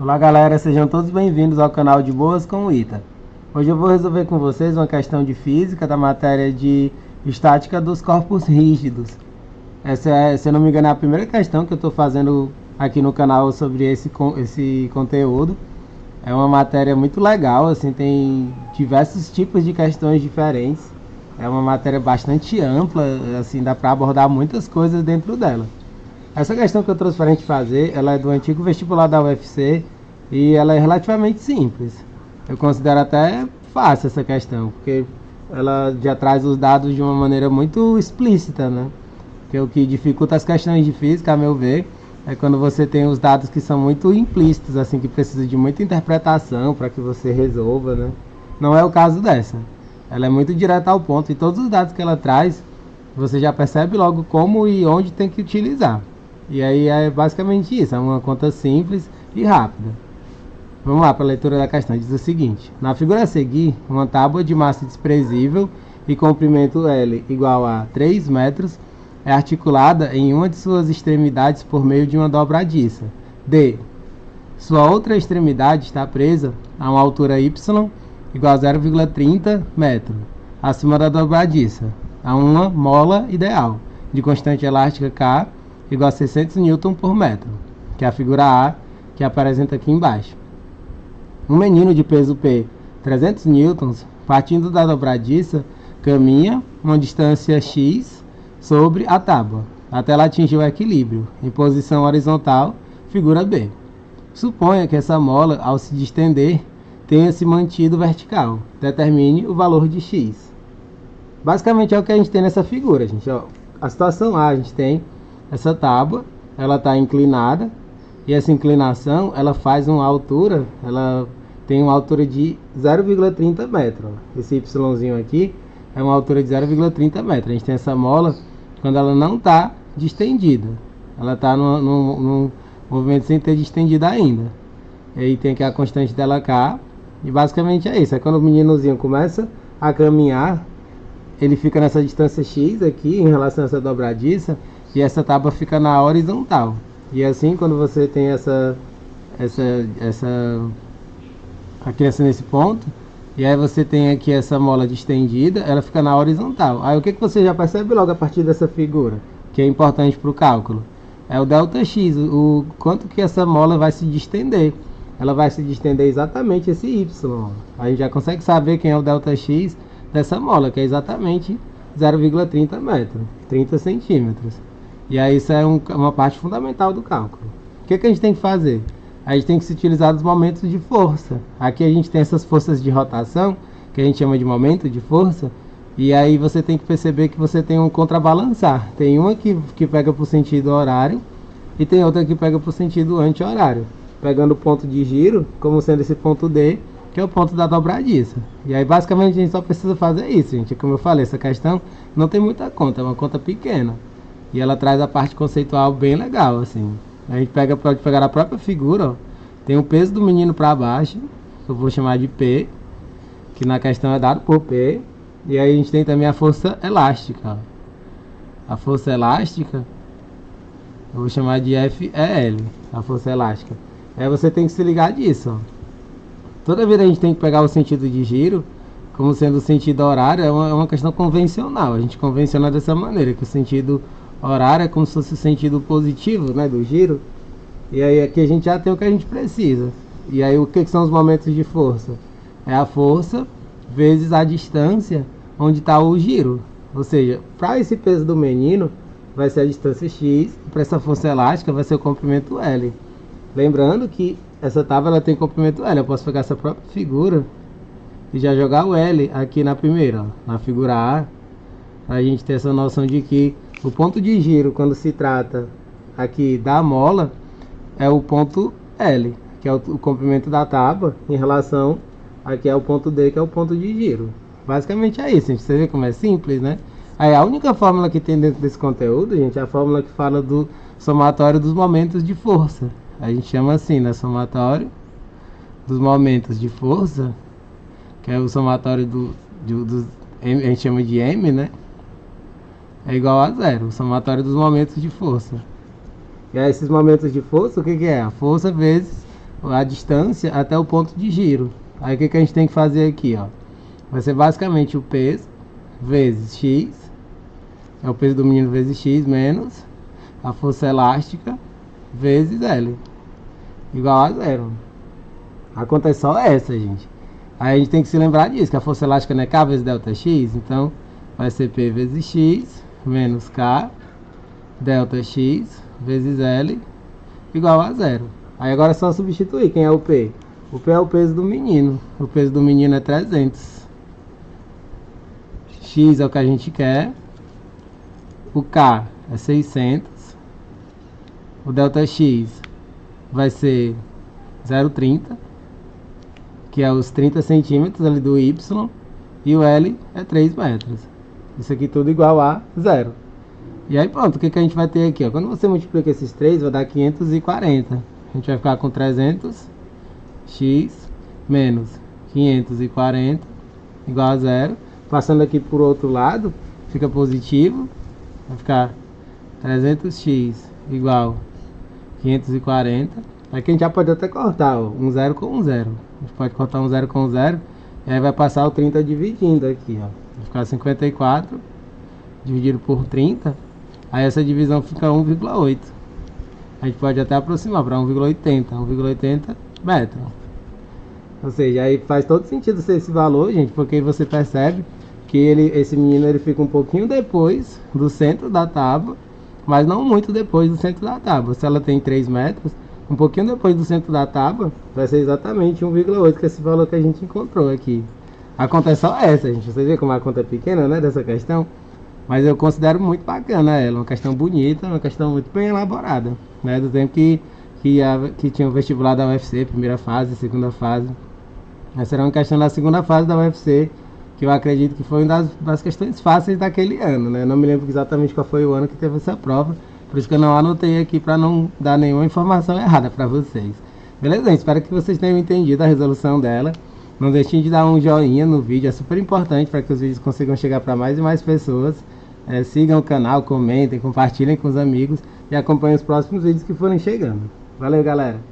Olá galera, sejam todos bem-vindos ao canal de Boas com o Ita. Hoje eu vou resolver com vocês uma questão de física da matéria de estática dos corpos rígidos. Essa é, se eu não me engano, é a primeira questão que eu estou fazendo aqui no canal sobre esse conteúdo. É uma matéria muito legal, assim, tem diversos tipos de questões diferentes. É uma matéria bastante ampla, assim, dá para abordar muitas coisas dentro dela. Essa questão que eu trouxe para a gente fazer, ela é do antigo vestibular da UFC e ela é relativamente simples. Eu considero até fácil essa questão, porque ela já traz os dados de uma maneira muito explícita, né? Porque o que dificulta as questões de física, a meu ver, é quando você tem os dados que são muito implícitos, assim, que precisa de muita interpretação para que você resolva, né? Não é o caso dessa. Ela é muito direta ao ponto e todos os dados que ela traz, você já percebe logo como e onde tem que utilizar. E aí é basicamente isso, é uma conta simples e rápida. Vamos lá para a leitura da questão, diz o seguinte: na figura a seguir, uma tábua de massa desprezível e comprimento L igual a 3 metros é articulada em uma de suas extremidades por meio de uma dobradiça. D. Sua outra extremidade está presa a uma altura y igual a 0,30 metro, acima da dobradiça, a uma mola ideal de constante elástica K igual a 600 N por metro, que é a figura A que apresenta aqui embaixo. Um menino de peso P, 300 N, partindo da dobradiça, caminha uma distância x sobre a tábua, até ela atingir o equilíbrio, em posição horizontal, figura B. Suponha que essa mola, ao se distender, tenha se mantido vertical. Determine o valor de x. Basicamente é o que a gente tem nessa figura, gente. Ó, a situação A, a gente tem essa tábua, ela está inclinada, e essa inclinação, ela faz uma altura, ela tem uma altura de 0,30 metros. Esse yzinho aqui é uma altura de 0,30 metros. A gente tem essa mola quando ela não está distendida. Ela está num movimento sem ter distendido ainda. E aí tem aqui a constante dela K. E basicamente é isso. É quando o meninozinho começa a caminhar, ele fica nessa distância X aqui, em relação a essa dobradiça, e essa tábua fica na horizontal. E assim, quando você tem a criança nesse ponto, e aí você tem aqui essa mola distendida, ela fica na horizontal. Aí o que você já percebe logo a partir dessa figura, que é importante para o cálculo? É o ΔX, o quanto que essa mola vai se distender. Ela vai se distender exatamente esse Y. A gente já consegue saber quem é o ΔX dessa mola, que é exatamente 0,30 metros, 30 centímetros. E aí isso é uma parte fundamental do cálculo. O que a gente tem que fazer? A gente tem que se utilizar dos momentos de força. Aqui a gente tem essas forças de rotação, que a gente chama de momento de força, e aí você tem que perceber que você tem um contrabalançar. Tem uma que pega para o sentido horário, e tem outra que pega para o sentido anti-horário. Pegando o ponto de giro, como sendo esse ponto D, que é o ponto da dobradiça. E aí basicamente a gente só precisa fazer isso, gente. Como eu falei, essa questão não tem muita conta, é uma conta pequena. E ela traz a parte conceitual bem legal, assim. A gente pode pegar a própria figura, ó. Tem o peso do menino para baixo, que eu vou chamar de P, que na questão é dado por P. E aí a gente tem também a força elástica, ó. A força elástica, eu vou chamar de FEL, a força elástica. Aí você tem que se ligar disso, ó. Toda vez a gente tem que pegar o sentido de giro, como sendo o sentido horário, é uma questão convencional. A gente convenciona dessa maneira, que o sentido horário é como se fosse o sentido positivo, né, do giro. E aí aqui a gente já tem o que a gente precisa. E aí o que são os momentos de força? É a força vezes a distância onde está o giro. Ou seja, para esse peso do menino vai ser a distância x, para essa força elástica vai ser o comprimento L. Lembrando que essa tábua ela tem comprimento L. Eu posso pegar essa própria figura e já jogar o L aqui na primeira, ó, na figura A, para a gente ter essa noção de que o ponto de giro, quando se trata aqui da mola, é o ponto L, que é o comprimento da tábua, em relação aqui ao ponto D, que é o ponto de giro. Basicamente é isso, gente. Você vê como é simples, né? Aí a única fórmula que tem dentro desse conteúdo, gente, é a fórmula que fala do somatório dos momentos de força. A gente chama assim, né? Somatório dos momentos de força, que é o somatório a gente chama de M, né? É igual a zero, o somatório dos momentos de força. E aí esses momentos de força, o que é? A força vezes a distância até o ponto de giro. Aí o que a gente tem que fazer aqui, ó? Vai ser basicamente o peso vezes x, é o peso do menino vezes x, menos a força elástica vezes L, igual a zero. A conta é só essa, gente. Aí a gente tem que se lembrar disso, que a força elástica não é K vezes delta x, então vai ser P vezes x, menos K, delta x, vezes L, igual a zero. Aí agora é só substituir. Quem é o P? O P é o peso do menino. O peso do menino é 300. X é o que a gente quer. O K é 600. O delta X vai ser 0,30, que é os 30 centímetros ali do Y. E o L é 3 metros. Isso aqui tudo igual a zero. E aí pronto, o que a gente vai ter aqui? Ó? Quando você multiplica esses três, vai dar 540. A gente vai ficar com 300x menos 540 igual a zero. Passando aqui por outro lado, fica positivo. Vai ficar 300x igual a 540. Aqui a gente já pode até cortar, ó, um zero com um zero. A gente pode cortar um zero com um zero. E aí vai passar o 30 dividindo aqui, ó. Vai ficar 54 dividido por 30. Aí essa divisão fica 1,8. A gente pode até aproximar para 1,80 metros. Ou seja, aí faz todo sentido ser esse valor, gente, porque você percebe que esse menino ele fica um pouquinho depois do centro da tábua, mas não muito depois do centro da tábua. Se ela tem 3 metros, um pouquinho depois do centro da tábua, vai ser exatamente 1,8, que é esse valor que a gente encontrou aqui. A conta é só essa, gente. Vocês veem como a conta é pequena, né, dessa questão? Mas eu considero muito bacana ela, uma questão bonita, uma questão muito bem elaborada, né? Do tempo que tinha o vestibular da UFC, primeira fase, segunda fase. Essa era uma questão da segunda fase da UFC, que eu acredito que foi uma das questões fáceis daquele ano, né? Eu não me lembro exatamente qual foi o ano que teve essa prova, por isso que eu não anotei aqui para não dar nenhuma informação errada para vocês. Beleza, gente? Espero que vocês tenham entendido a resolução dela. Não deixem de dar um joinha no vídeo, é super importante para que os vídeos consigam chegar para mais e mais pessoas. Sigam o canal, comentem, compartilhem com os amigos e acompanhem os próximos vídeos que forem chegando. Valeu, galera!